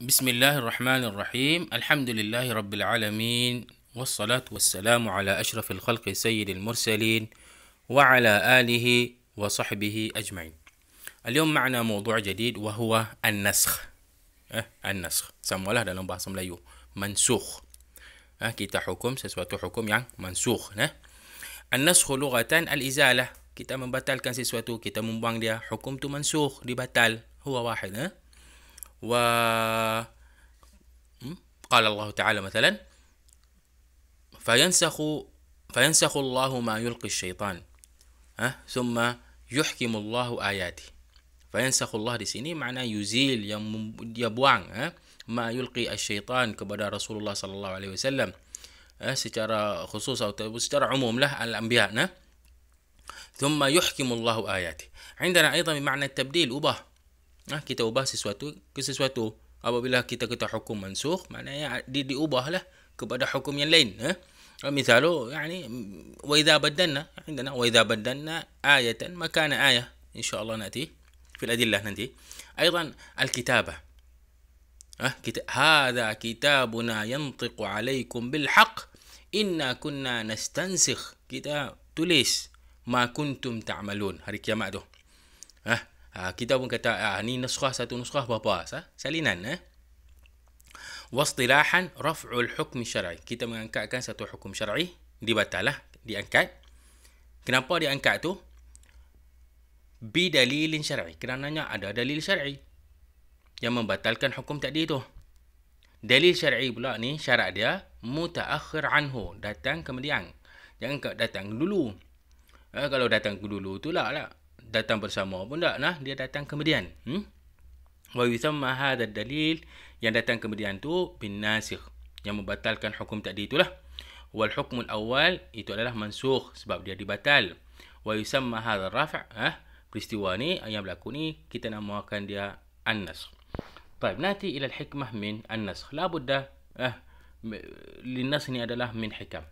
بسم الله الرحمن الرحيم الحمد لله رب العالمين والصلاة والسلام على أشرف الخلق سيد المرسلين وعلى آله وصحبه أجمعين. اليوم معنا موضوع جديد وهو النسخ. النسخ سموlah dalam bahasa Melayu mansukh. Kita hukum sesuatu hukum yang mansukh. النسخ لغة الإزالة. Kita membatalkan sesuatu, kita membuang dia. Hukum tu mansukh, dibatal. هو واحد. وقال الله تعالى مثلا فينسخ الله ما يلقي الشيطان ثم يحكم الله آياته. فينسخ الله di sini makna yuzil, yang dia buang ma yulqi asyaitan kepada Rasulullah sallallahu alaihi wasallam secara khusus atau secara umum lah al-anbiya. ثم يحكم الله آياته. عندنا أيضا بمعنى التبديل، ubah. Kita ubah sesuatu ke sesuatu. Apabila kita kata hukum mansukh, maknanya diubahlah kepada hukum yang lain. Misalnya, يعني وإذا بدلنا عندنا وإذا بدلنا آية مكان آية، إن شاء الله نأتي في الأدلة ننتهي. أيضا الكتابة. هذا كتابنا ينطق عليكم بالحق إنا كنا نستنسخ. Kita tulis ما كنتم تعملون. Hari kiamat tu. Kita pun kata ni nuskhah, satu nuskhah berapa? Salinan. Wastilahan raf'ul hukm syar'i. Kita mengangkatkan satu hukum syar'i, dibatal lah, diangkat. Kenapa diangkat tu? Bi dalilin syar'i. Kerananya ada dalil syar'i yang membatalkan hukum tadi tu. Dalil syar'i pula ni syarat dia mutaakhir anhu, datang kemudian. Jangan datang dulu. Kalau datang dulu tu lah datang bersama pun tak dia datang kemudian. Wa yusamma hadha dalil, yang datang kemudian tu bin nasikh, yang membatalkan hukum tadi itulah. Wal hukmul awal, itu adalah mansukh sebab dia dibatal. Wa yusamma hadha raf', peristiwa ni yang berlaku ni kita namakan dia an-nasakh. Baik, nanti ila al-hikmah min an-nasakh. La budda lin-nasakh ni adalah min hikam.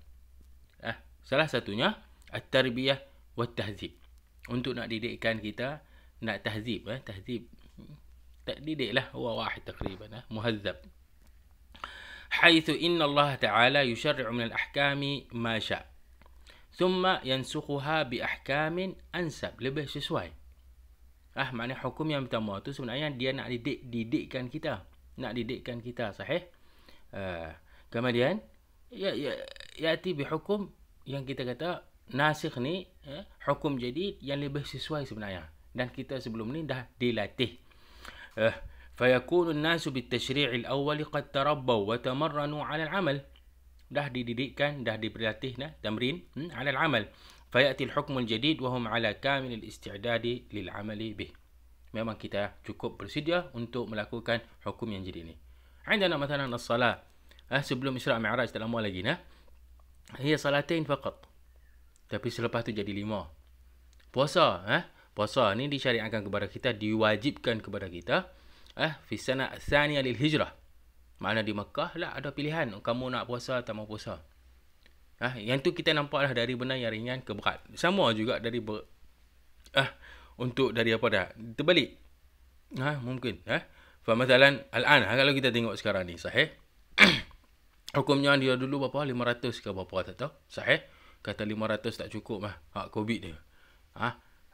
Salah satunya at-tarbiyah wa at-tahdzib. Untuk nak didikkan kita, nak tahzib. Tahzib, tak didik lah. Huwa wahid takriban. Muhazzab. Haithu inna Allah Ta'ala yusharri'u min al-ahkami ma sya' thumma yansukhuha bi ahkamin ansab. Lebih sesuai. Maknanya hukum yang pertama tu sebenarnya dia nak didikkan kita. Nak didikkan kita, sahih? Kemudian, ya'ti bi hukum yang kita kata nasikh ni hukum jadid yang lebih sesuai sebenarnya, dan kita sebelum ni dah dilatih. Fayakunu an-nasu bit-tashri' al-awwal qad tarabbaw wa tamarranu 'ala al-'amal. Dah dididikkan, dah diberlatih tamrin 'ala al-'amal. Fayati al-hukm al-jadid wa hum 'ala kamil al-isti'dad lil-'amali bih. Memang kita cukup bersedia untuk melakukan hukum yang jadid ni. عندنا مثلا الصلاة. sebelum Isra' Mi'raj tak lama lagi هي صلاتين فقط. Tapi selepas tu jadi 5. Puasa, puasa ni disyariatkan kepada kita, diwajibkan kepada kita fi sana tsaniyah lil hijrah. Makna di Mekah lah ada pilihan, kamu nak puasa atau mau puasa. Yang tu kita nampaklah dari benda yang ringan ke berat. Sama juga dari untuk dari apa dah terbalik. Mungkin fa masalan al-an, kalau kita tengok sekarang ni, sahih. Hukumnya dia dulu berapa? 500 ke berapa tak tahu. Sahih. Kata 500 tak cukup hak COVID dia.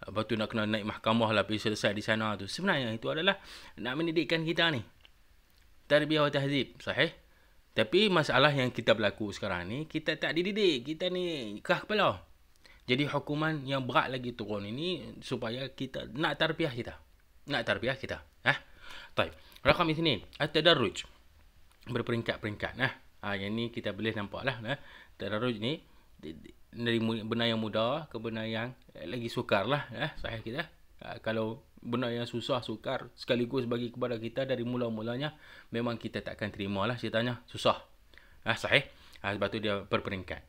Lepas tu nak kena naik mahkamah lah pergi selesai di sana tu. Sebenarnya itu adalah nak mendidikkan kita ni. Tarbiyah wa tahzib, sahih. Tapi masalah yang kita berlaku sekarang ni, kita tak dididik. Kita ni kah kepala. Jadi hukuman yang berat lagi turun ini supaya kita nak tarbiyah kita. Nak tarbiyah kita. Baik. Rakam ini at-tadarruj. Berperingkat-peringkat. Yang ni kita boleh nampak lah. Tadarruj ni dari benda yang mudah ke benda yang lagi sukar lah. Sahih kita. Kalau benda yang susah, sukar sekaligus bagi kepada kita dari mula-mulanya, memang kita takkan terima lah ceritanya. Susah. Sahih. Sebab tu dia berperingkat.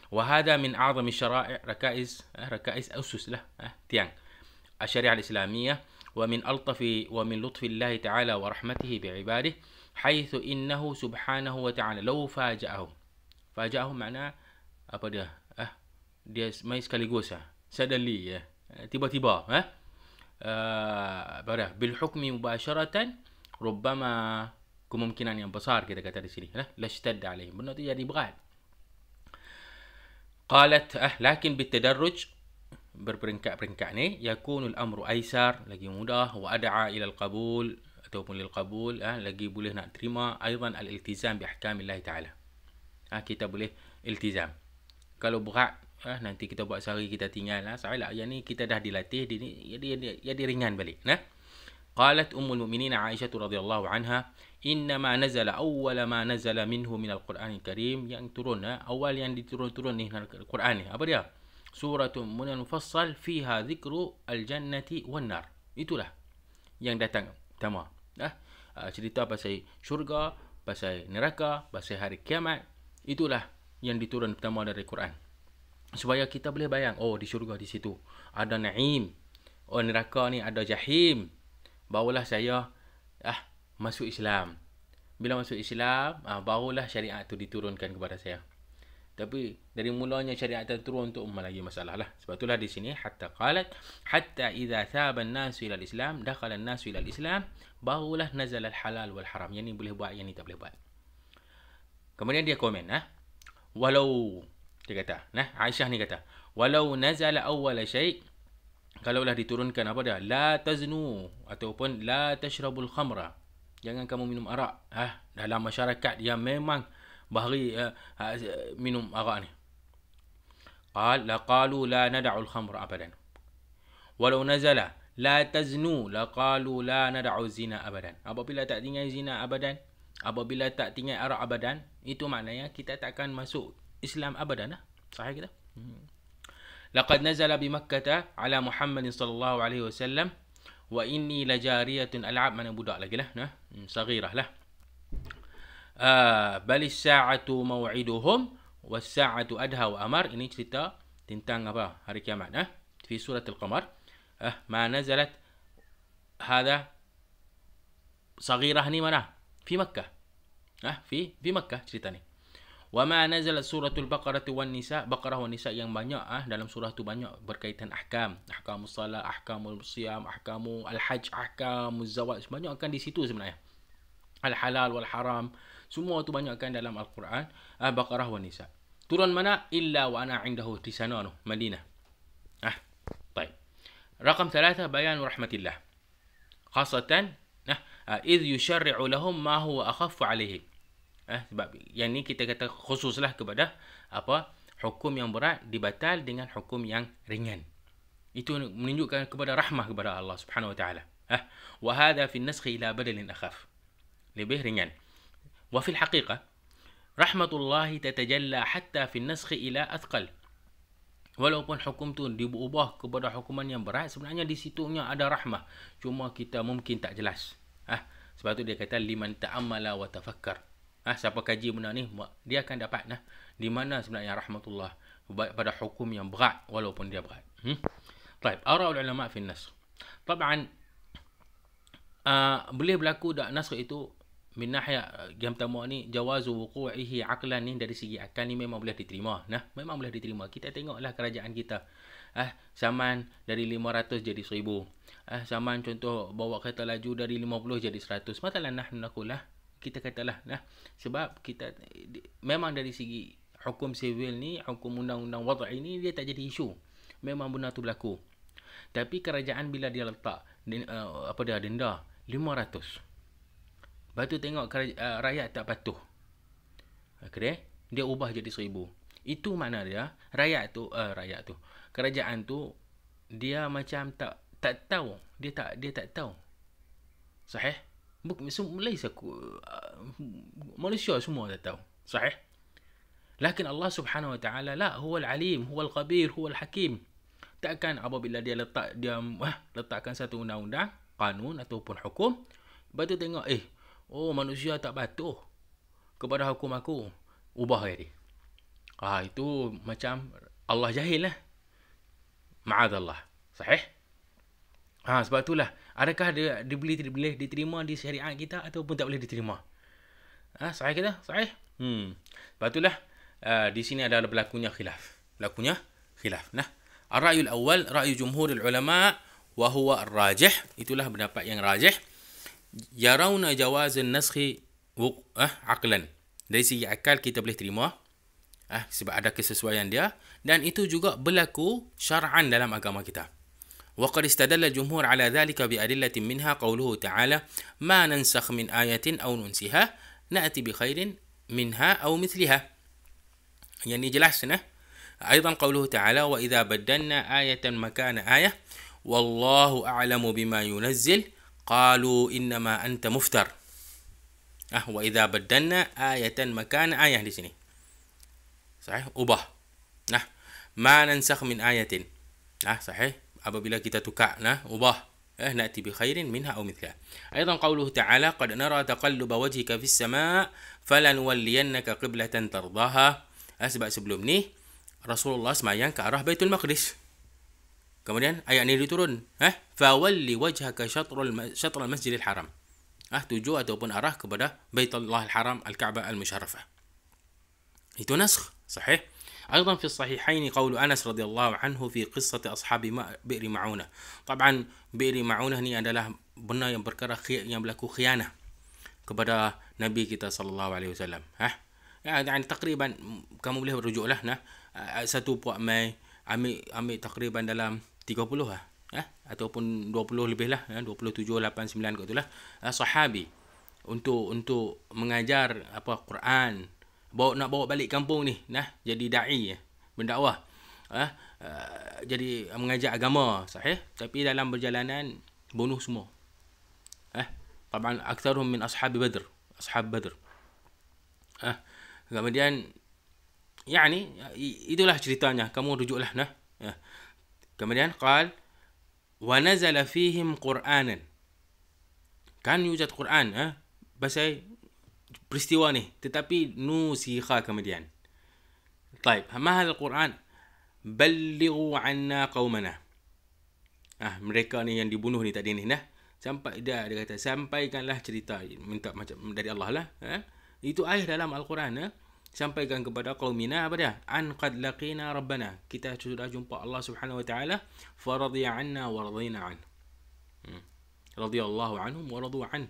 Wahada min a'zami syara'i' raka'is usus lah. Tiang syariah al-islamiyah. Wa min altafi wa min lutfi Allah Ta'ala wa rahmatihi bi'ibadih haithu innahu subhanahu wa ta'ala law faja'ahum. Faja'ahum makna apa dia? Dia main sekaligus suddenly tiba-tiba bil hukmi mubasharatan rubbama kemungkinan yang besar kita kata di sini. Lashtadda alaihim. Benda tu jadi berat. Qalat lakin bitadarruj, berperingkat-peringkat ni, yakunul amru aisar, lagi mudah, wa ad'a ila al-qabul ataupun lil qabul, lagi boleh nak terima, aidan al-iltizam bi ahkamillah taala. Kita boleh iltizam. Kalau berat, nanti kita buat sehari kita tinggal, salah yang ni kita dah dilatih, jadi ringan balik. Qalat ummul mu'minin Aisyah radhiyallahu anha, innama nazala awwala ma nazala minhu min al-Quranil Karim, yang turun awal yang diturun-turun ni Al-Quran ni, apa dia? Suratul Mufassal fiha dhikru al-jannati wan nar. Itulah yang datang pertama. Cerita pasal syurga, pasal neraka, pasal hari kiamat. Itulah yang diturun pertama dari Quran. Supaya kita boleh bayang, oh di syurga di situ ada naim, oh neraka ni ada jahim. Barulah saya masuk Islam. Bila masuk Islam, barulah syariat tu diturunkan kepada saya. Tapi dari mulanya syariat tu turun untuk ummah lagi masalah lah. Sebab itulah di sini hatta qalat hatta idza thaba an-nasu ila al-islam dakhala an-nasu ila al-islam, barulah nazal al-halal wal haram. Yang ni boleh buat, yang ni tak boleh buat. Kemudian dia komen, walau, dia kata, Aisyah ni kata, walau nazala awwala syai', kalaulah diturunkan apa dia, la taznu ataupun la tashrabul khamra, jangan kamu minum arak. Dalam masyarakat yang memang bahari minum arak ni. Laqalu la nada'ul khamra abadan. Walau nazala la taznu laqalu la nada'u zina abadan. Apabila tak tinggal zina abadan, apabila tak tinggal arak abadan, itu maknanya kita takkan masuk Islam abadan. Sahih kita? Laqad nazala bi Makkah ala Muhammadin sallallahu alaihi wasallam wa inni lajariyatun al'ab, mana budak lagi lah, saghirah lah. Balis sa'atu maw'iduhum was sa'atu adha wa amar. Ini cerita tentang apa? Hari kiamat. Fi surat al-Qamar. Ma nazalat hadha, saghirah ni mana? Fi Makkah. Fi Makkah cerita ni. Wa ma nazalat suratul Baqarah wan Nisa, Baqarah wan Nisa yang banyak, dalam surah tu banyak berkaitan ahkam, ahkamus salat, ahkamul siyam, ahkamul al-hajj, ahkamuz zawaj, banyak kan di situ sebenarnya. Al-halal wal haram, semua tu banyak kan dalam Al-Quran. Baqarah wan Nisa. Turun mana? Illa wa ana indahu, di sana tu, Madinah. Baik. Rakam 3, bayan rahmatillah. Khasatan idh yusyarri'u lahum ma huwa akhaffu alaihim. Sebab yang ni kita kata khususlah kepada apa, hukum yang berat dibatal dengan hukum yang ringan. Itu menunjukkan kepada rahmah kepada Allah Subhanahu wa taala. Wa hadha fi an-nasakh ila badalin akhaf, lebih ringan. Wa fil haqiqah rahmatullah tatajalla hatta fi an-nasakh ila athqal. Walaupun hukum tu diubah kepada hukuman yang berat, sebenarnya di situnya ada rahmah, cuma kita mungkin tak jelas. Sebab tu dia kata liman ta'ammala wa tafakkar. Siapa kaji benda ni, dia akan dapat di mana sebenarnya rahmatullah pada hukum yang berat walaupun dia berat. Baik, ara'ul ulama fi an-nasakh. Taban boleh berlaku dak nasakh itu min nahya yang pertama ni, jawazu wuqu'ihi aqlan, ni dari segi akal ni memang boleh diterima. Memang boleh diterima. Kita tengoklah kerajaan kita. Zaman dari 500 jadi 1000. Zaman contoh bawa kereta laju dari 50 jadi 100. Matalah nakulah, kita katalah sebab kita memang dari segi hukum sivil ni, hukum undang-undang wad'i ni, dia tak jadi isu. Memang benda tu berlaku. Tapi kerajaan bila dia letak denda 500. Lepas tu tengok rakyat tak patuh. Okay? Dia ubah jadi 1000. Itu makna dia rakyat tu kerajaan tu dia macam tak tahu. Dia tak tahu. Sahih? Malaysia semua tak tahu. Sahih? Lakin Allah Subhanahu wa taala la, huwal alim, huwal khabir, huwal hakim. Takkan apabila dia letakkan satu undang-undang, kanun ataupun hukum, lepas tu tengok manusia tak patuh kepada hukum aku, ubah dia. Itu macam Allah jahil lah. Ma'adallah. Sahih? Sebab itulah, adakah dia boleh diterima di syariat kita ataupun tak boleh diterima? Sahih kita? Sahih? Sebab itulah di sini ada berlakunya khilaf. Ar-ra'yul awal ra'yu jumhurul ulama wa huwa ar-rajih. Itulah pendapat yang rajih. Yarawna jawazan naskhi aqlan. Dari segi akal kita boleh terima sebab ada kesesuaian dia, dan itu juga berlaku syar'an dalam agama kita. وقد استدل الجمهور على ذلك بأدلة منها قوله تعالى ما ننسخ من آية أو ننسها نأتي بخير منها أو مثلها. يعني جلسنا أيضا قوله تعالى وإذا بدلنا آية مكان آية والله أعلم بما ينزل قالوا إنما أنت مفتر. وإذا بدلنا آية مكان آية di sini. Sahih, ubah. Ma nansakh min ayatin. Sahih, apabila kita tukar, ubah. نأتي بخير منها أو مثلها. أيضا قوله تعالى قد نرى تقلب وجهك في السماء فلنولينك قبلة ترضاها. Sebab sebelum ni Rasulullah semayang ke arah Baitul Maqdis. Kemudian ayat ni diturun, fawalli wajhaka syatrul Masjidil Haram. Tuju ataupun arah kepada Baitullah Al-Haram Al-Ka'bah Al-Musharrafah. Itu naskh, sahih. أيضا في الصحيحين قول أنس رضي الله عنه في قصة أصحاب بئر معونة. طبعا بئر معونة ni adalah benda yang perkara yang berlaku khianah kepada Nabi kita sallallahu alaihi wasallam. Yani takriban kamu boleh rujuklah satu puak mai ambil takriban dalam 30 ataupun 20 lebih lah, 27, 8, 9 kat itulah sahabi untuk mengajar Quran, nak bawa balik kampung ni, jadi dai, mendakwah, jadi mengajar agama, sahih. Tapi dalam perjalanan bunuh semua. Taban aktsaruhum min ashab Badr. Kemudian yani itulah ceritanya, kamu rujuklah kemudian qal wa nazala fihim qur'anan, kan yujad Quran pasal peristiwa ni, tetapi nusikha kemudian. Baik, ma hal Quran? Ballighu anna qaumana. Mereka ni yang dibunuh ni tadi ni, sampai dia kata sampaikanlah cerita, minta macam dari Allah lah, itu ayat dalam Al-Quran, sampaikan kepada qaumina apa dia? An qad laqina rabbana, kita sudah jumpa Allah Subhanahu wa taala, faradiya anna wa radina an. Radiyallahu anhum wa radu an.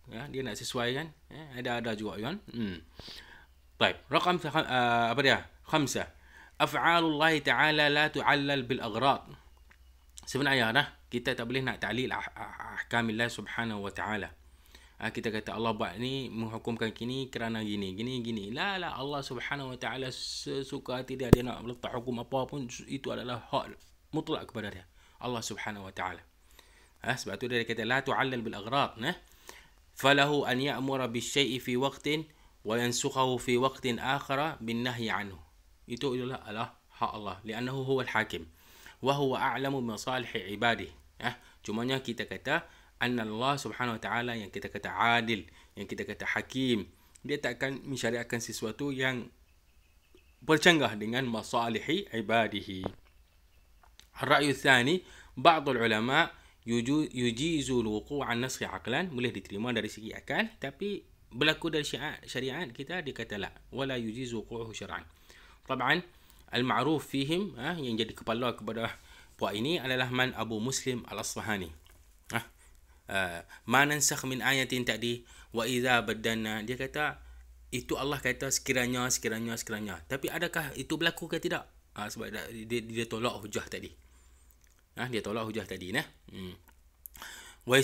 Dia nak sesuaikan, ada juga kan. Baik, rakam apa dia? 5. Af'alullah ta'ala la tu'allal bil aghrad. Sebenarnya kita tak boleh nak ta'lil ahkamillah Subhanahu wa taala. Kita kata Allah buat ni, menghukumkan kini kerana gini. La, Allah Subhanahu wa taala sesuka hati dia nak letak hukum apa pun, itu adalah hak mutlak kepada dia, Allah Subhanahu wa taala. Sebab tu dia kata la tu'allal bil aghrad. Falahu an ya'mura bisyai'i fi waqtin wa yansukhahu fi waqtin akhara bin nahyi anhu. Itu adalah hak Allah, li'annahu huwal hakim wa huwa a'lamu bi masalihi ibadihi. Cumanya kita kata anna Allah Subhanahu wa taala yang kita kata adil, yang kita kata hakim, dia takkan mensyariatkan sesuatu yang bercanggah dengan masalihi ibadihi. Ar-ra'yu tsani, ba'd al-ulama yujizu al-wuqu' an-nasakh aqlan, boleh diterima dari segi akal, tapi berlaku dari syariat kita dia kata la, wala yujizu wuqu'uhu syar'an. Taban al-ma'ruf fihim, yang jadi kepala kepada puak ini adalah Man Abu Muslim Al-Asfahani. Ma nansakh min ayatin tadi wa idza badalna, dia kata itu Allah kata sekiranya, tapi adakah itu berlaku ke tidak? Sebab dia tolak hujah tadi. Dia tolak hujah tadi wa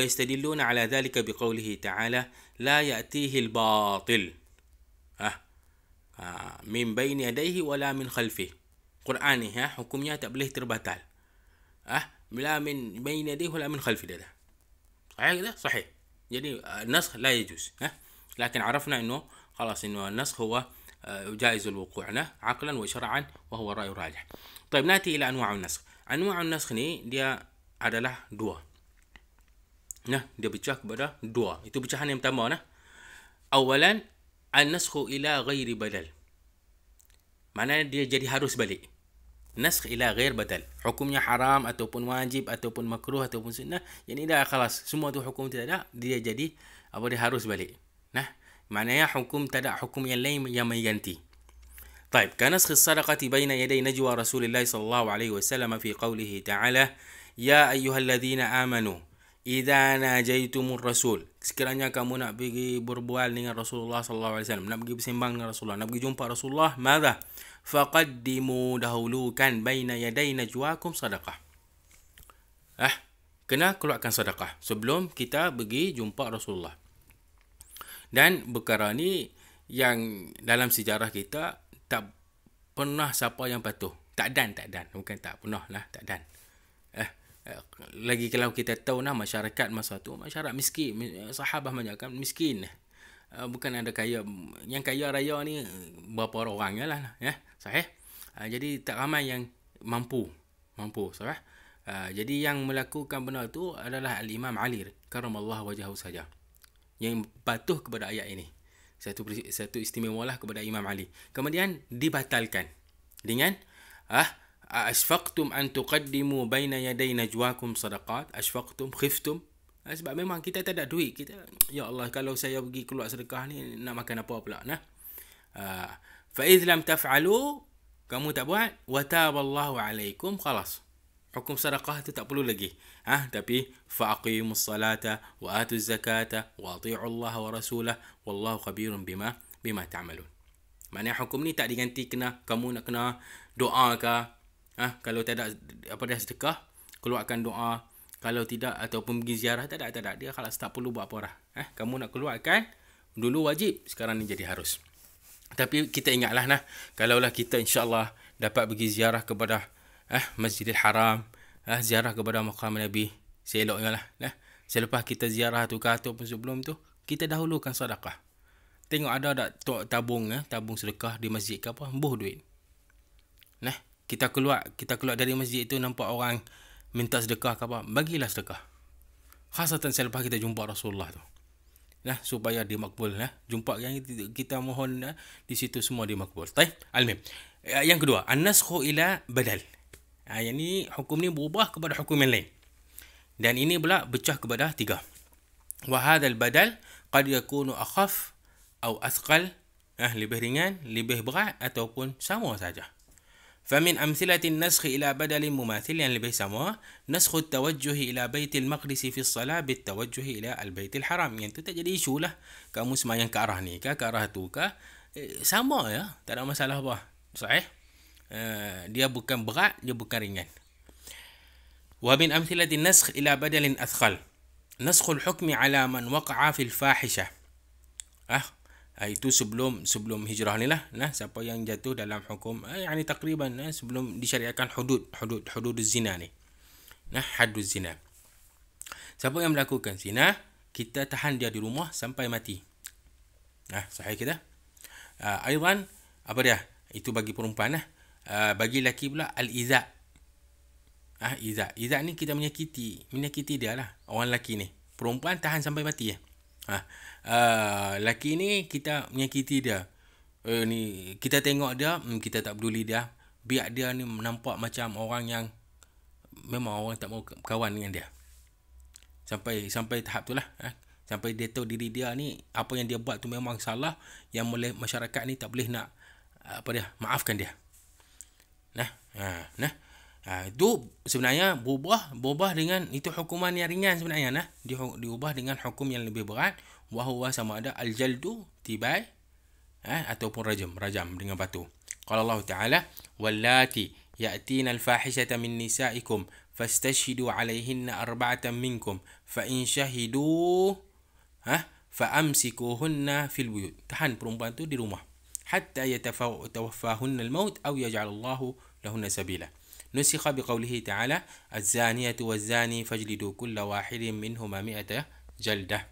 yastadilluna ala dhalika biqaulihi ta'ala la ya'tihi al-batil min baini yadayhi wala min khalfihi. Quran ni hukumnya tak boleh terbatal. La min baini yadayhi wala min khalfihi. هذا صحيح. يعني النسخ لا يجوز. لكن عرفنا انه خلاص انه النسخ هو جائز الوقوع عقلا وشرعا وهو الرأي الراجح. طيب ناتي الى انواع النسخ. انواع النسخ ni dia adalah dua. Dia pecah kepada dua. Itu pecahan yang pertama awalan an-naskhu ila ghairi badal. Maknanya dia jadi harus balik. Naskh ila ghair badal, hukumnya haram ataupun wajib ataupun makruh ataupun sunnah, yani dah khalas semua tu hukum tidak ada, dia jadi dia harus balik. Maknanya hukum tak ada hukum yang lain yang mengganti. طيب كنسخ الصدقة بين يدي نجوى رسول الله صلى الله عليه وسلم في قوله تعالى يا أيها الذين آمنوا idza najaitumur rasul, sekiranya kamu nak pergi berbual dengan Rasulullah sallallahu alaihi wasallam, nak pergi bersembang dengan Rasulullah, nak pergi jumpa Rasulullah, madza faqaddimu, dahulukan baina yaday najwakum sadaqah. Kena keluarkan sedekah sebelum kita pergi jumpa Rasulullah. Dan perkara ni yang dalam sejarah kita tak pernah siapa yang patuh. Tak dan. Bukan tak pernah lah, tak dan. Lagi kalau kita tahu nah, masyarakat masa tu masyarakat miskin, sahabat banyak kan miskin. Bukan ada kaya. Yang kaya raya ni berapa orang lah ya. Sahih. Jadi tak ramai yang mampu. Sahih. Jadi yang melakukan benda tu adalah Al-Imam Ali karamallahu wajahu saja, yang patuh kepada ayat ini. Satu istimewalah kepada Imam Ali. Kemudian dibatalkan dengan asfaqtum an tuqaddimu baina yaday najwakum sadaqat, asfaqtum, khiftum. Sebab memang kita tak ada duit. Kita, ya Allah, kalau saya pergi keluar sedekah ni nak makan apa pula nah. Fa idh lam taf'alu, kamu tak buat, wa taballahu alaikum, khalas. Hukum sedekah tu tak perlu lagi. Tapi faqimus salata wa atuz zakata wa ati'u Allah wa rasulah wallahu khabirun bima ta'malun. Maknanya hukum ni tak diganti kena kamu nak kena doa ke. Kalau tak ada apa dah sedekah, keluarkan doa. Kalau tidak ataupun pergi ziarah, tak ada. Dia kalau tak perlu buat apa dah. Kamu nak keluarkan dulu wajib, sekarang ni jadi harus. Tapi kita ingatlah nah, kalaulah kita insya-Allah dapat pergi ziarah kepada Masjidil Haram, ziarah kepada makam Nabi, seloknya lah. Selepas kita ziarah tu ke ataupun sebelum tu, kita dahulukan sedekah. Tengok ada tak tabung sedekah di masjid ke apa, buh duit. Kita keluar dari masjid tu, nampak orang minta sedekah ke apa, bagilah sedekah. Khasatan selepas kita jumpa Rasulullah tu. Supaya dimakbul. Jumpa yang kita mohon di situ semua dimakbul. Baik, al-mim. Yang kedua, an-naskhu ila badal. Yang ni, hukum ni berubah kepada hukum yang lain. Dan ini pula pecah kepada 3. Wa hadzal badal qad yakunu akhaf atau athqal, lebih ringan, lebih berat ataupun sama saja. Famin amthilati an-naskh ila badalin mumathil, yang lebih sama, naskh at-tawajjuh ila Baitul Maqdis fi as-salah bit-tawajjuh ila al-Baitul Haram. Yang tu tak jadi isu lah. Kamu semayang ke arah ni ke arah tu ke, sama ya, tak ada masalah apa. Sahih. Dia bukan berat, dia bukan ringan. Wa min amthilati an-naskh ila badalin athqal, naskhul hukmi ala man waqa'a fil fahishah. Itu sebelum hijrah ni lah. Siapa yang jatuh dalam hukum, yani takriban sebelum disyariatkan hudud zina ni. Hadduz zina. Siapa yang melakukan zina, kita tahan dia di rumah sampai mati. Sahih kita. Aidan, apa dia? Itu bagi perempuan lah. Bagi lelaki pula al-iza. Iza ni kita menyakiti dia lah, orang lelaki ni. Perempuan tahan sampai mati. Lelaki ni kita menyakiti dia. Ni kita tengok dia, kita tak peduli dia. Biar dia ni nampak macam orang yang memang orang tak mau kawan dengan dia. Sampai tahap tu lah. Sampai dia tahu diri dia ni, apa yang dia buat tu memang salah, yang oleh masyarakat ni tak boleh nak maafkan dia. Itu sebenarnya berubah dengan itu hukuman yang ringan sebenarnya. Diubah dengan hukum yang lebih berat, wahwa sama ada al-jaldu, tibai, ataupun rajam dengan batu. Qala Allah Ta'ala, wallati ya'tina al-fahishata min nisaikum fastashhidu 'alayhinna arba'atan minkum fa in shahidu fa amsikuhunna fil buyut. Tahan perempuan tu di rumah hatta yatawaffahunna al-maut aw yaj'alallahu lahunna sabila. Nusikha biqaulihi ta'ala, az-zaniyatu waz-zani fajlidu kulla wahidin minhuma 100 jaldah.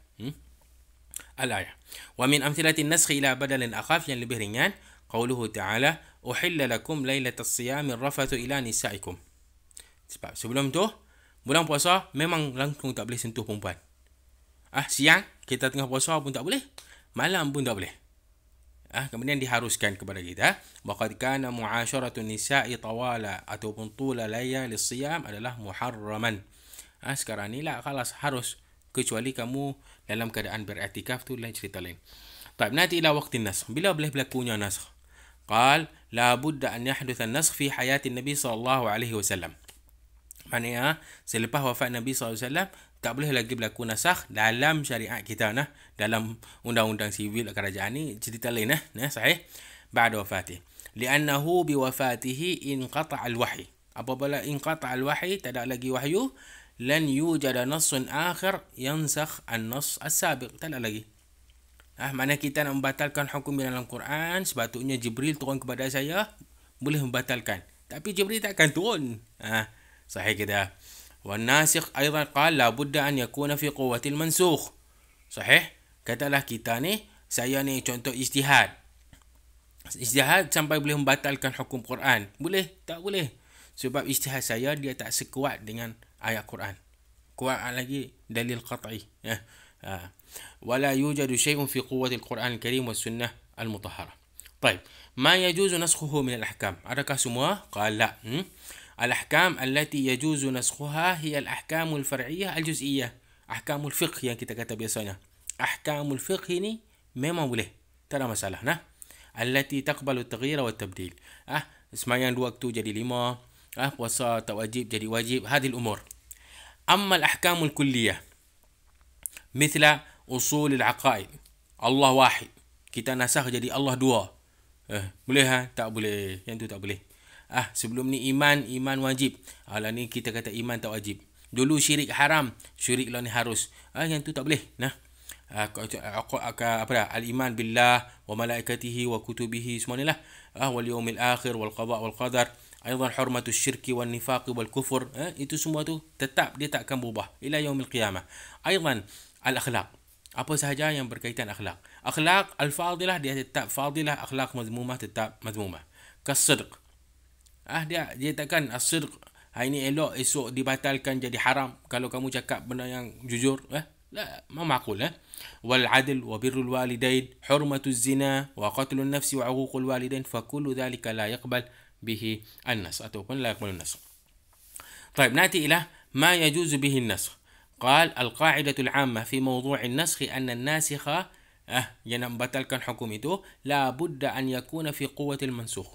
Al-ayah. Wa min amthilati an-naskh ila badalin akhaf, yang lebih ringan, qauluhu ta'ala, uhilla lakum lailatas siyami rafathu ila nisaikum. Sebab sebelum tu bulan puasa memang langsung tak boleh sentuh perempuan. Siang kita tengah puasa pun tak boleh, malam pun tak boleh. Kemudian diharuskan kepada kita, waqad kana mu'asyaratun nisa'i tawala ataupun tula layali siyam adalah muharraman. Sekarang ni lah khalas harus, kecuali kamu dalam keadaan beriktikaf, tu lain cerita lain. Baik, nanti ila waqtin nasakh, bila boleh berlakunya nasakh? Qal la budda an yahdutha an-nasakh fi hayati Nabi sallallahu alaihi wasallam. Maknanya selepas wafat Nabi SAW tak boleh lagi berlaku nasakh dalam syariat kita nah, dalam undang-undang sivil kerajaan ni cerita lain nah, sahih ba'da wafatih. Li'annahu biwafatihi inqata' al-wahyi. Apabila inqata' al-wahyi, tak ada lagi wahyu, lan yujada nassun akhir yansakh an-nass as-sabiq. Tak ada lagi. Mana kita nak membatalkan hukum dalam Quran, sepatutnya Jibril turun kepada saya, boleh membatalkan. Tapi Jibril tak akan turun. صحيح كده. والناسخ أيضا قال لابد أن يكون في قوة المنسوخ. صحيح. Katalah kita ni, saya ni contoh ijtihad. Ijtihad sampai boleh membatalkan hukum Quran. Boleh? Tak boleh. Sebab ijtihad saya dia tak sekuat dengan ayat Quran. Kuat lagi dalil qat'i. ولا يوجد شيء في قوة القرآن الكريم والسنة المطهرة. طيب. ما يجوز نسخه من الأحكام. Adakah semua? قال لا. الأحكام التي يجوز نسخها هي الأحكام الفرعية الجزئية. أحكام الفقه yang kita kata biasanya. أحكام الفقه ni memang boleh. Tak ada masalah. التي تقبل التغيير والتبديل. Semayang 2 waktu jadi 5. Puasa tak wajib jadi wajib. هذه الأمور. أما الأحكام الكلية مثل أصول العقائد. الله واحد. Kita nasakh jadi Allah 2. Boleh tak boleh. Yang tu tak boleh. Sebelum ni iman wajib. Lah ni kita kata iman tak wajib. Dulu syirik haram, syirik lah ni harus. Yang tu tak boleh. Al-iman billah wa malaikatihi wa kutubihi semua ni lah. Wal yawmil akhir wal qada wal qadar. Aidan hurmatus syirki wal nifaq wal kufur. Itu semua tu tetap dia tak akan berubah ila yaumil qiyamah. Aidan al-akhlaq. Apa sahaja yang berkaitan akhlak. Akhlak al-fadilah dia tetap fadilah, akhlak mazmumah tetap mazmumah. Kas-sidq. Dia takkan as-sidq hari ni elok esok dibatalkan jadi haram kalau kamu cakap benda yang jujur. La, ma maqul. Wal adl wa birrul walidain, hurmatuz zina wa qatlun nafsi wa uququl walidain fa kullu dhalika la yaqbal bihi an-nas ataupun la yaqbal an-nas. طيب ناتي إلى ما يجوز به النسخ. قال القاعدة العامة في موضوع النسخ أن الناسخ yang nak membatalkan hukum itu la budda an yakuna fi quwwatil mansukh.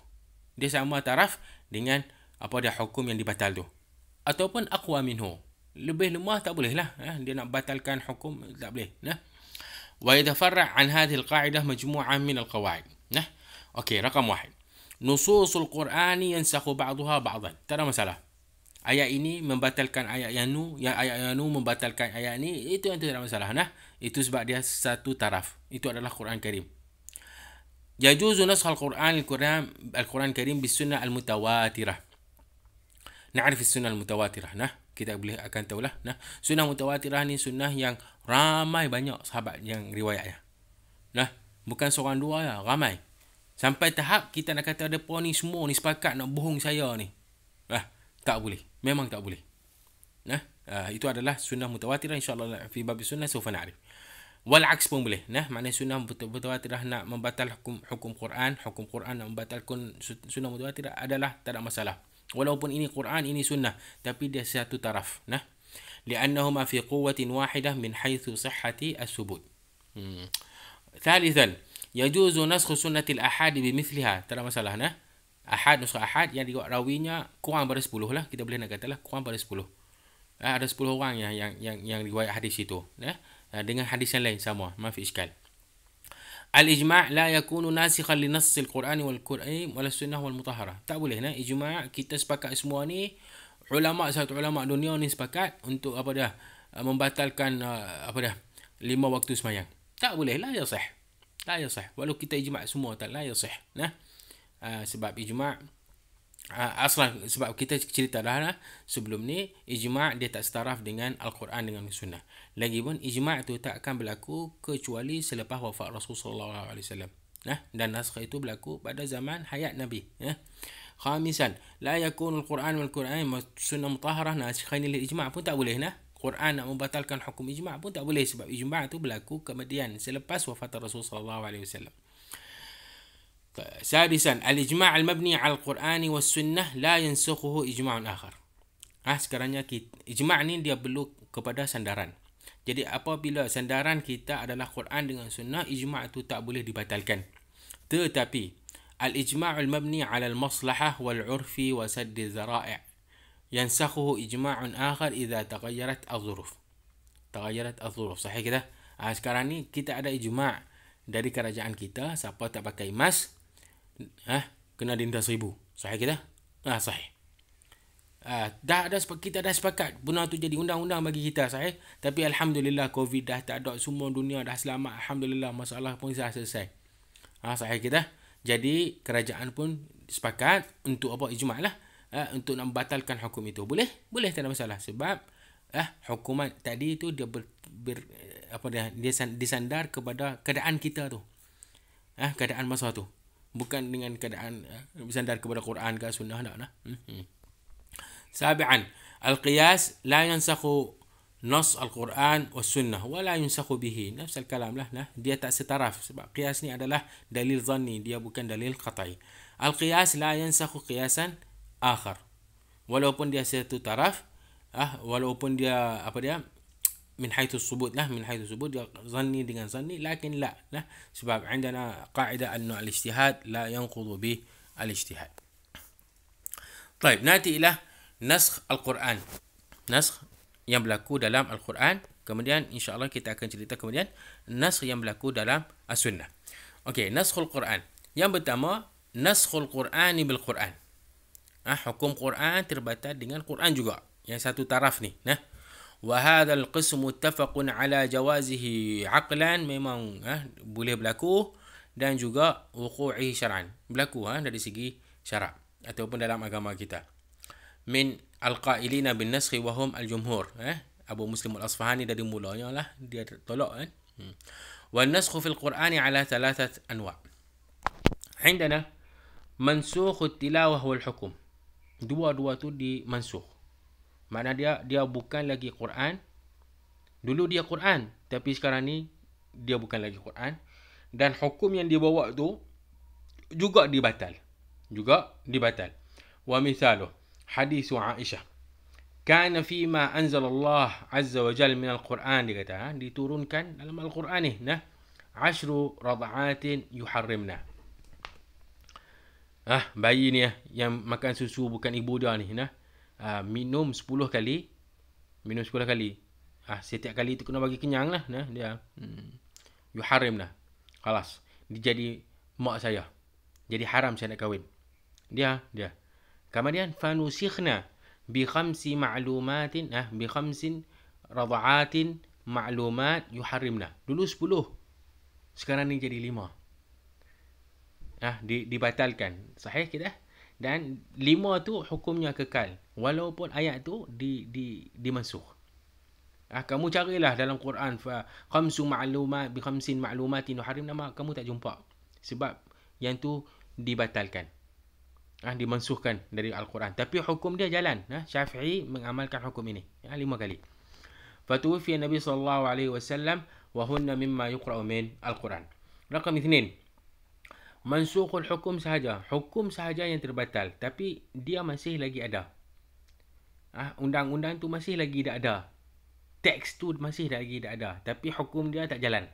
Dia sama taraf dengan apa dia hukum yang dibatal tu. Ataupun aqwa minhu. Lebih lemah tak boleh lah. Dia nak batalkan hukum tak boleh. Wa yatafarra' an hadhihi al-qa'idah majmu'ah min al-qawaid. Okey, rakam 1. Nususul Qur'ani yansakhu ba'daha ba'dan. Tak ada masalah. Ayat ini membatalkan ayat yang nu membatalkan ayat ni, itu yang tak ada masalah. Itu sebab dia satu taraf. Itu adalah Quran Karim. يجوز نسخ القرآن الكريم بالسنة المتواترة. نعرف السنة المتواترة. Kita boleh akan tahulah. Sunnah mutawatirah ni sunnah yang ramai banyak sahabat yang riwayatnya. Bukan seorang dua ya, ramai. Sampai tahap kita nak kata depa ni semua ni sepakat nak bohong saya ni. Tak boleh. Memang tak boleh. Itu adalah sunnah mutawatirah, insya-Allah fi bab sunnah sawfa na'rif. Wal aks pun boleh. Maknanya sunnah mutawatirah nak membatal hukum Quran nak membatalkan sunnah mutawatirah adalah tak ada masalah. Walaupun ini Quran, ini sunnah, tapi dia satu taraf. Li'annahuma fi quwwatin wahidah min haythu sihhati as-subut. Thalithan, yajuzu naskhu sunnatil ahad bimithliha. Tak ada masalah. Ahad, nuskha ahad yang rawinya kurang pada 10 lah. Kita boleh nak katalah kurang pada 10. Ada 10 orang yang riwayat hadis itu. Dengan hadis yang lain sama, ma fi iskal. Al-ijma' la yakunu nasikhan li nass al-Quran wal Qur'an wal sunnah wal mutahharah. Tak boleh ijma' kita sepakat semua ni, satu ulama dunia ni sepakat untuk membatalkan 5 waktu sembahyang. Tak boleh, la yasih. Walau kita ijma' semua tak la yasih. Sebab ijma' sebab kita cerita dah sebelum ni, ijma' dia tak setaraf dengan Al-Quran dengan Sunnah. Lagipun ijma' tu tak akan berlaku kecuali selepas wafat Rasulullah SAW. Dan naskh itu berlaku pada zaman hayat Nabi. Khamisan, la yakunu Al-Quran wal Quran sunnah mutahharah nasikhain lil ijma' pun tak boleh. Quran nak membatalkan hukum ijma' pun tak boleh sebab ijma' tu berlaku kemudian selepas wafat Rasulullah SAW. Sadisan, al-ijma' al-mabni 'ala al-Quran was sunnah la yansukhuhu ijma' akhar. Sekarangnya ijma' ni dia perlu kepada sandaran. Jadi apabila sandaran kita adalah Quran dengan sunnah, ijma' tu tak boleh dibatalkan. Tetapi al-ijma' al-mabni 'ala al-maslahah wal 'urfi wa sadd az-zara'i'. yansakhuhu ijma'un akhar idza taghayyarat adh-dhuruf. Taghayyarat adh-dhuruf. Sahih kita? Sekarang ni kita ada ijma' dari kerajaan kita, siapa tak pakai mask kena denda 1,000. Sahih kita? Sahih. Kita dah sepakat benda tu jadi undang-undang bagi kita, sahih. Tapi alhamdulillah COVID dah tak ada, semua dunia dah selamat, alhamdulillah, masalah pun dah selesai. Sahih kita. Jadi kerajaan pun sepakat untuk apa, ijma' lah, untuk nak membatalkan hukum itu. Boleh tak ada masalah, sebab hukuman tadi tu dia dia disandar kepada keadaan kita tu, keadaan masa tu, bukan dengan keadaan bersandar kepada Quran ke sunnah tak. سابعا القياس لا ينسخ نص القرآن والسنة ولا ينسخ به. نفس الكلام lah. Dia tak setaraf, sebab qiyas ni adalah dalil zanni, dia bukan dalil qat'i. القياس لا ينسخ قياسا آخر, walaupun dia satu taraf, walaupun dia min haitsu subut lah, min haitsu subut dia zanni dengan zanni, lakin la sebab عندنا قاعدة أن الاجتهاد لا ينقض به الاجتهاد. طيب نأتي إلى naskh Al-Quran. Naskh yang berlaku dalam Al-Quran. Kemudian insya-Allah kita akan cerita kemudian naskh yang berlaku dalam As-Sunnah. Okey, naskhul Quran. Yang pertama, naskhul Qur'ani bil Quran. Hukum Quran terbatal dengan Quran juga. Yang satu taraf ni, wa hadzal qismu muttafaqun ala jawazihi aqlan, memang boleh berlaku, dan juga wuqu'i syar'an, berlaku dari segi syarak ataupun dalam agama kita. Min al-qailina bin naskhi wa hum al-jumhur. Abu Muslim al-Asfahani dari mulanya lah dia tolak kan. Wa an-naskhu fil Qur'ani ala thalathat anwa'. Indana mansukh at-tilawah wal hukm. Dua-dua tu dimansukh. Makna dia bukan lagi Quran. Dulu dia Quran, tapi sekarang ni dia bukan lagi Quran, dan hukum yang dibawa tu juga dibatal. Wa mithaluh hadis Aisyah, kana fima anzal Allah azza wa jalla min al-Quran, dia kata diturunkan dalam Al-Quran ni 10 rad'atin yuharrimna. Bayi ni yang makan susu bukan ibu dia ni, minum 10 kali. Setiap kali tu kena bagi kenyang lah, dia yuharrimna, khalas dia jadi mak saya, jadi haram saya nak kahwin dia. Kemudian fanusikhna bi khamsi ma'lumatin, bi khamsin rad'atin ma'lumat yuharrimna. Dulu 10, sekarang ni jadi 5. Dibatalkan. Sahih kita? Dan 5 tu hukumnya kekal, walaupun ayat tu dimansukh. Kamu carilah dalam Quran fa khamsu ma'lumat bi khamsin ma'lumatin yuharrimna, kamu tak jumpa, sebab yang tu dibatalkan, dimansuhkan dari Al-Quran. Tapi hukum dia jalan. Syafi'i mengamalkan hukum ini 5 kali. Fatuwfiya Nabi sallallahu alaihi wasallam wa hunna mimma yuqra'u min Al-Quran. Rakam 2, mansukhul hukum sahaja. Hukum sahaja yang terbatal, tapi dia masih lagi ada. Undang-undang tu masih lagi tak ada. Teks tu masih lagi tak ada, tapi hukum dia tak jalan.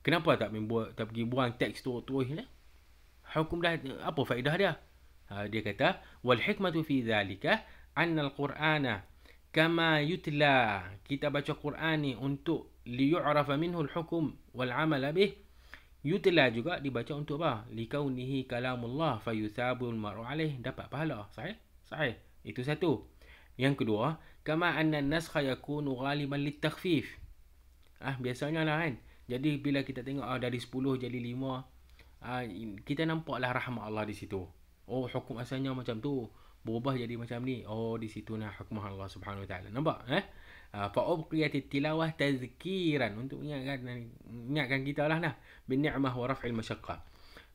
Kenapa tak pergi buang teks tu terus ni? Hukum dah, apa faedah dia? Dia kata wal hikmatu fi dhalika anna al-Qur'ana kama yutla, kita baca Quran ni untuk liyu'rafa minhu al-hukm wal 'amala bih. Yutla juga dibaca untuk apa? Likaunihi kalamullah fayuthabu al-mar'u alaih, dapat pahala. Sahih. Itu satu. Yang kedua, kama anna an-naskha yakunu ghaliban lit-takhfif. Biasanya lah kan. Jadi bila kita tengok dari 10 jadi 5, kita nampaklah rahmat Allah di situ. Hukum asalnya macam tu, berubah jadi macam ni. Di situ hukmah Allah Subhanahu wa taala. Nampak? Fa ubqiyatit tilawah tazkiran, untuk ingatkan kita lah bin ni'mah wa raf'il masyaqqah.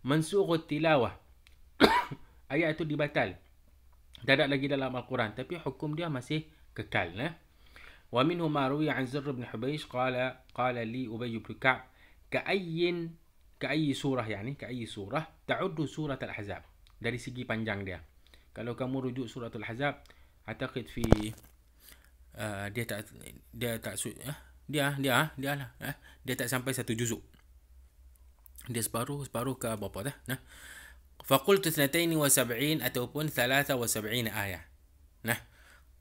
Mansukhut tilawah, ayat tu dibatal, tak ada lagi dalam Al-Quran, tapi hukum dia masih kekal. Wa minhu ma ruwiya an Zurr bin Hubaysh qala li Ubay bin Ka'b ka'ayyi surah, ka'ayyi surah ta'uddu surat Al-Ahzab, dari segi panjang dia. Kalau kamu rujuk surat Al-Ahzab, ataqid fi dia tak sampai 1 juzuk. Dia separuh ke berapa dah. Faqultu 72 ataupun 73 ayat. Nah,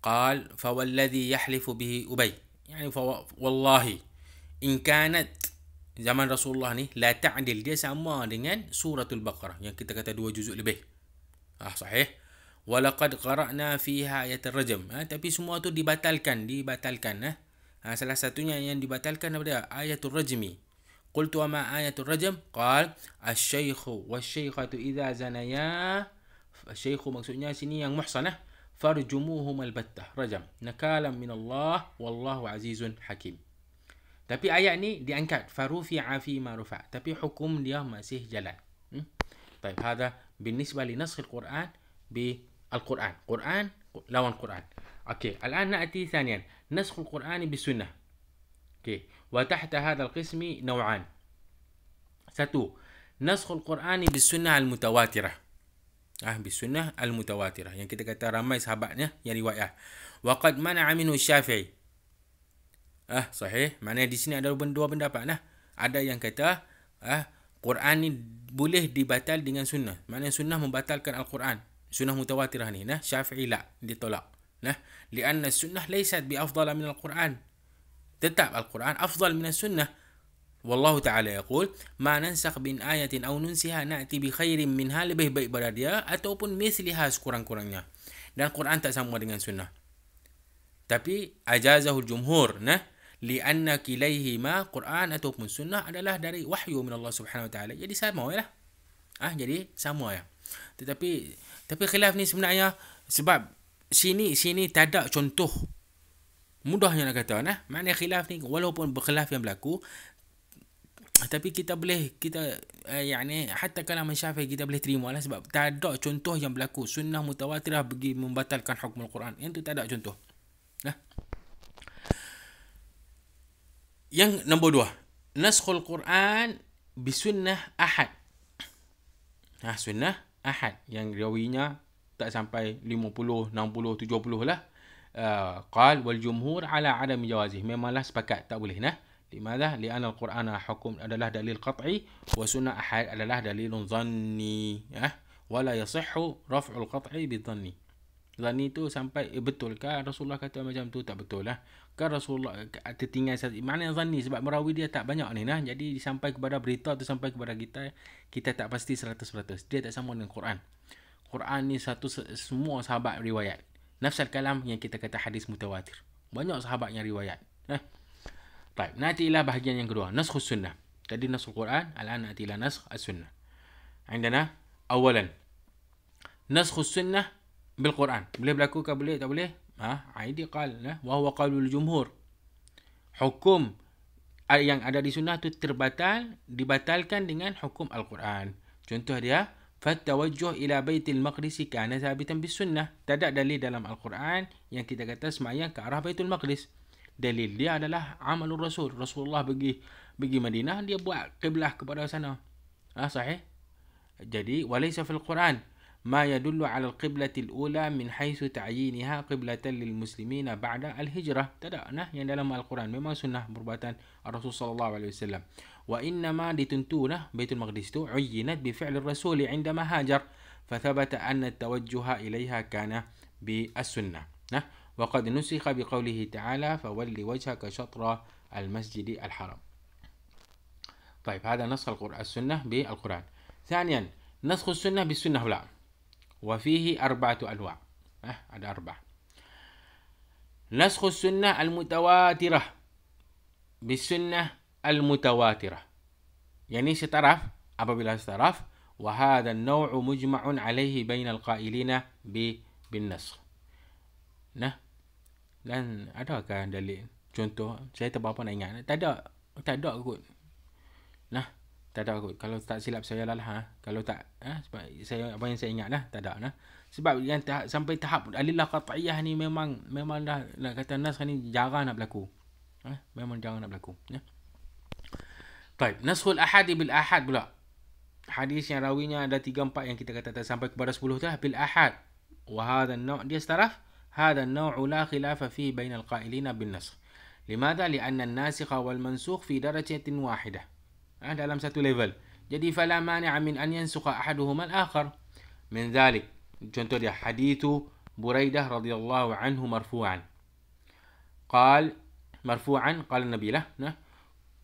قال فوالذي يحلف به أبي يعني والله إن كانت zaman Rasulullah ni la ta'dil, dia sama dengan suratul Baqarah yang kita kata 2 juzuk lebih. Sahih. Walaqad qara'na fiha ayatul rajm. Tapi semua tu dibatalkan. Salah satunya yang dibatalkan daripada ayatul rajmi. Qultu wa ma ayatul rajm? Qal asy-syaikhu wasy-syaikhatu idza zanaya. Asy-syaikhu maksudnya sini yang muhsanah. Farjumuhum al-battah. Rajam. Nakalam min Allah wallahu azizun hakim. Tapi ayat ni diangkat farufi'a fi ma rufa', tapi hukum dia masih jalan. Baik, hada بالنسبة لنسخ القرآن بالقرآن. قرآن lawan Quran. Okey, الآن نأتي ثانيا نسخ القرآن بالسنة. Okey, وتحت هذا القسم نوعان. satu, نسخ القرآن بالسنة المتواترة. بالسنة المتواترة yang kita kata ramai sahabatnya yang riwayat. وقد منع منه الشافعي. Sahih. Maknanya di sini ada dua pendapat lah. Ada yang kata Quran ni boleh dibatal dengan sunnah. Maknanya sunnah membatalkan Al-Quran. Sunnah mutawatirah ni. Syafi'i la, ditolak. Lianna sunnah laysat bi afdala min Al-Quran. Tetap Al-Quran afdal min sunnah. Wallahu ta'ala yaqul ma nansakh bin ayatin aw nunsiha na'ti bi khairin minha, lebih baik pada dia ataupun misliha sekurang-kurangnya. Dan Quran tak sama dengan sunnah. Tapi ajazahul jumhur, lianna kilaihima Quran ataupun sunnah adalah dari wahyu min Allah Subhanahu wa taala. Jadi sama lah. Jadi sama ya. Tetapi khilaf ni sebenarnya sebab sini tak ada contoh. Mudahnya nak kata maknanya khilaf ni walaupun berkhilaf yang berlaku, tapi kita yani hatta kalam Syafi'i kita boleh terima lah sebab tak ada contoh yang berlaku sunnah mutawatirah bagi membatalkan hukum Al-Quran. Yang tu tak ada contoh. Yang nombor 2, naskhul Quran bisunnah ahad. Sunnah ahad yang rawinya tak sampai 50, 60, 70 lah. Qal wal jumhur ala adam jawazih. Memanglah sepakat tak boleh. Limadha? Li'anna al-Quran hukum adalah dalil qat'i wa sunnah ahad adalah dalilun dhanni. Wala yasihhu raf'ul qat'i bidhanni. Zanni tu sampai betul ke Rasulullah kata macam tu, tak betul lah. Kan Rasulullah tertinggal satu. Maknanya zanni sebab merawi dia tak banyak ni Jadi sampai kepada berita tu sampai kepada kita tak pasti 100%. Dia tak sama dengan Quran. Quran ni semua sahabat riwayat. Nafsal kalam yang kita kata hadis mutawatir. Banyak sahabat yang riwayat. Baik, nantilah bahagian yang kedua, naskhus sunnah. Jadi naskhul Quran, al-an nantilah naskh as-sunnah. Indana awalan naskhus sunnah bil Quran. Boleh berlaku ke boleh tak boleh? Ini qal wa huwa qaulul jumhur. Hukum yang ada di sunnah tu dibatalkan dengan hukum Al-Quran. Contoh dia, fatawajjuh ila baitil maqdis kana thabitan bis sunnah. Tak ada dalil dalam Al-Quran yang kita kata sembahyang ke arah Baitul Maqdis. Dalil dia adalah amalur Rasul. Rasulullah pergi Madinah, dia buat kiblah kepada sana. Sahih. Jadi walaysa fil Quran ما يدل على القبلة الأولى من حيث تعيينها قبلة للمسلمين بعد الهجرة. tidak yang dalam Al-Quran memang sunnah perbuatan Rasul sallallahu alaihi wasallam. وإنما ditentulah Baitul Maqdis itu عينت بفعل الرسول عندما هاجر فثبت أن التوجه إليها كان بالسنة. وقد نسخ بقوله تعالى فولي وجهك شطر المسجد الحرام. طيب هذا نسخ السنة بالقرآن. ثانيا نسخ السنة بالسنة لا. وفيه 4 أنواع. ada 4. نسخ السنة المتواترة بالسنة المتواترة. يعني setaraf apabila setaraf. وهذا النوع مجمع عليه بين القائلين بالنسخ. Dan adakah dalil? Contoh, saya tak berapa nak ingat. Tak ada kot. Tak ada kot. Kalau tak silap saya lah. Kalau tak, sebab apa yang saya ingat tak ada. Sebab yang sampai tahap alilah qat'iyah ni memang dah nak kata nas ni jarang nak berlaku. Memang jarang nak berlaku. Baik, naskhul ahadi bil ahad pula. Hadis yang rawinya ada 3-4 yang kita kata tak sampai kepada 10 tu bil ahad. Wa hadha an-naw' dia setaraf. Hadha an-naw' la khilafa fihi bainal qailina bin nasakh. Limadha? Li'anna an-nasikh wal mansukh fi darajatin wahidah. Dalam satu level. Jadi fala mani'a min an yansukha ahaduhuma al-akhar. من ذلك contoh dia hadithu Buraidah radhiyallahu anhu marfu'an. Marfu'an qala Nabi lah.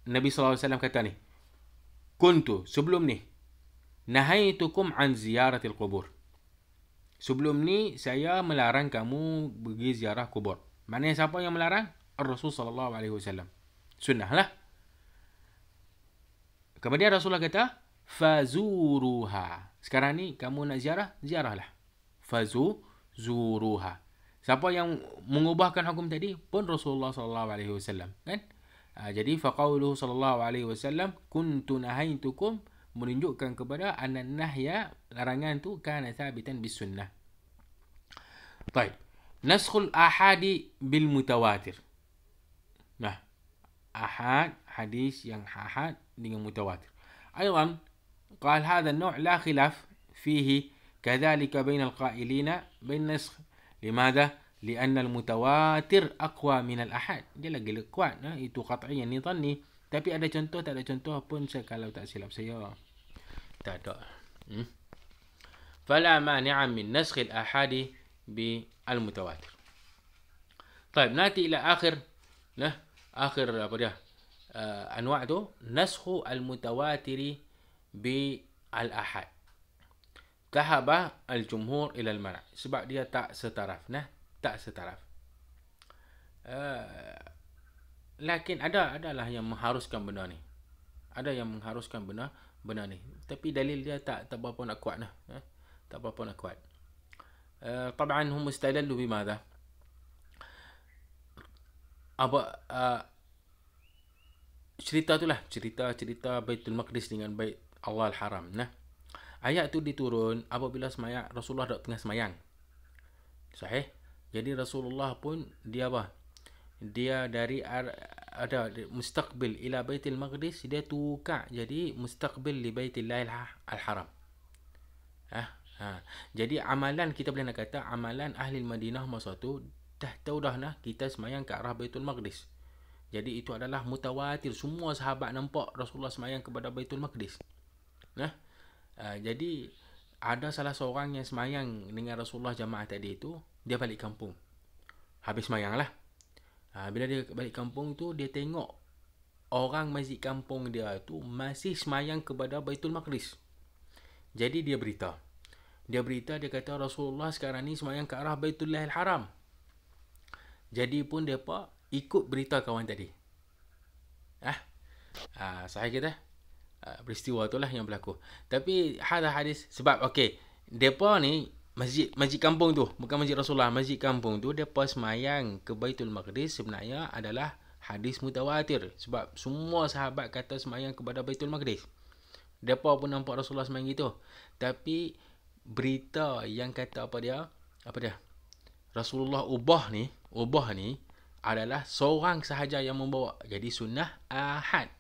Nabi SAW kata ni, kuntu sebelum ni nahaitukum an ziyaratil qubur. Sebelum ni saya melarang kamu pergi ziarah kubur. Maknanya siapa yang melarang? Rasul sallallahu alaihi wasallam. Sunnah lah. Kemudian Rasulullah kata, fazuruha. Sekarang ni kamu nak ziarah, ziarahlah. Fazuruha. Siapa yang mengubahkan hukum tadi? Pun Rasulullah sallallahu alaihi wasallam, kan? Jadi faqauluhu sallallahu alaihi wasallam kuntu nahaitukum menunjukkan kepada anan nahya, larangan tu kana thabitan bis sunnah. Baik. Naskhul ahadi bil mutawatir. Nah, ahad hadis yang ahad dengan mutawatir. Aidan قال هذا النوع لا خلاف فيه كذلك بين القائلين بالنسخ. لماذا؟ لأن المتواتر أقوى من الأحad. Dia lagi kuat, itu qat'iyan ni dhanni. Tapi ada contoh, tak ada contoh pun saya kalau tak silap saya. Tak ada. فلا مانع من نسخ الآحاد بالمتواتر. طيب نأتي إلى آخر apa dia? أنواع tu نسخ المتواتر بالآحاد. ذهب الجمهور إلى المنع. Sebab dia tak setaraf, tak setaraf. Lakin adalah yang mengharuskan benda ni. Ada yang mengharuskan benda ni. Tapi dalil dia tak berapa nak kuat . Tak berapa nak kuat. طبعا هم استدلوا بماذا؟ cerita itulah, cerita Baitul Maqdis dengan Bait Allah Al-Haram. Ayat tu diturun apabila semayang Rasulullah dah tengah semayang. Sahih? Jadi Rasulullah pun dia apa? Dia dari ada mustaqbil ila Baitul Maqdis, dia tukar jadi mustaqbil li Baitillah Al-Haram. Jadi amalan, kita boleh nak kata amalan ahli Madinah masa tu dah tahu dah kita semayang ke arah Baitul Maqdis. Jadi itu adalah mutawatir. Semua sahabat nampak Rasulullah semayang kepada Baitul Maqdis. Jadi ada salah seorang yang semayang dengan Rasulullah jamaah tadi itu, dia balik kampung. Habis semayang lah. Bila dia balik kampung tu, dia tengok orang masjid kampung dia tu masih semayang kepada Baitul Maqdis. Jadi dia berita. Dia kata Rasulullah sekarang ni semayang ke arah Baitullah Al-Haram. Jadi pun mereka ikut berita kawan tadi. Sahih kita? Peristiwa itulah yang berlaku. Tapi hadis sebab mereka ni masjid kampung tu, bukan masjid Rasulullah, masjid kampung tu mereka semayang ke Baitul Maqdis sebenarnya adalah hadis mutawatir. Sebab semua sahabat kata semayang kepada Baitul Maqdis. Mereka pun nampak Rasulullah semayang gitu. Tapi berita yang kata apa dia? Rasulullah ubah ni adalah seorang sahaja yang membawa. Jadi sunnah ahad.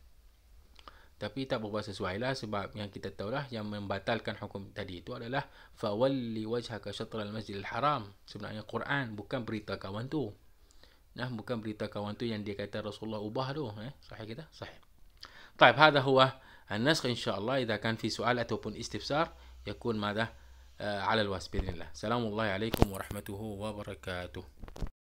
Tapi tak berapa sesuai lah, sebab yang kita tahu lah yang membatalkan hukum tadi itu adalah fawalli wajhaka syatral masjidil haram. Sebenarnya Quran, bukan berita kawan tu. Bukan berita kawan tu yang dia kata Rasulullah ubah tu. Sahih kita? Sahih. طيب هذا هو النسخ إن شاء الله. إذا كان في سؤال ataupun استفسار يكون ماذا على الواتس بإذن الله. سلام الله عليكم ورحمته وبركاته.